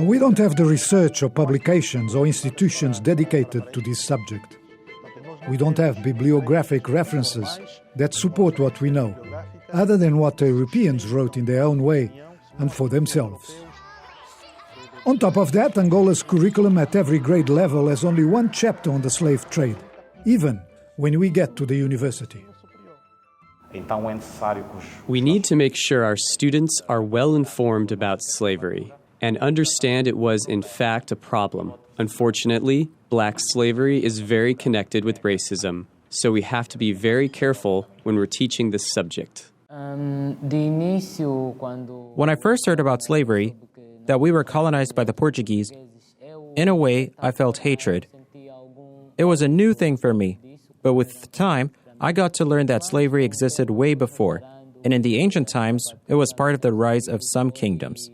We don't have the research or publications or institutions dedicated to this subject. We don't have bibliographic references that support what we know, other than what the Europeans wrote in their own way and for themselves. On top of that, Angola's curriculum at every grade level has only one chapter on the slave trade, even when we get to the university. We need to make sure our students are well informed about slavery and understand it was in fact a problem. Unfortunately, black slavery is very connected with racism, so we have to be very careful when we're teaching this subject. When I first heard about slavery, that we were colonized by the Portuguese, in a way, I felt hatred. It was a new thing for me, but with time, I got to learn that slavery existed way before, and in the ancient times, it was part of the rise of some kingdoms.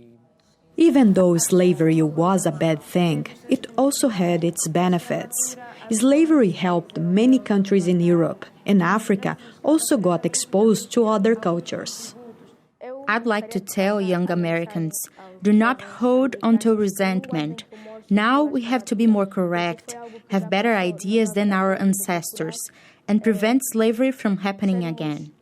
Even though slavery was a bad thing, it also had its benefits. Slavery helped many countries in Europe, and Africa also got exposed to other cultures. I'd like to tell young Americans, do not hold onto resentment. Now we have to be more correct, have better ideas than our ancestors, and prevent slavery from happening again.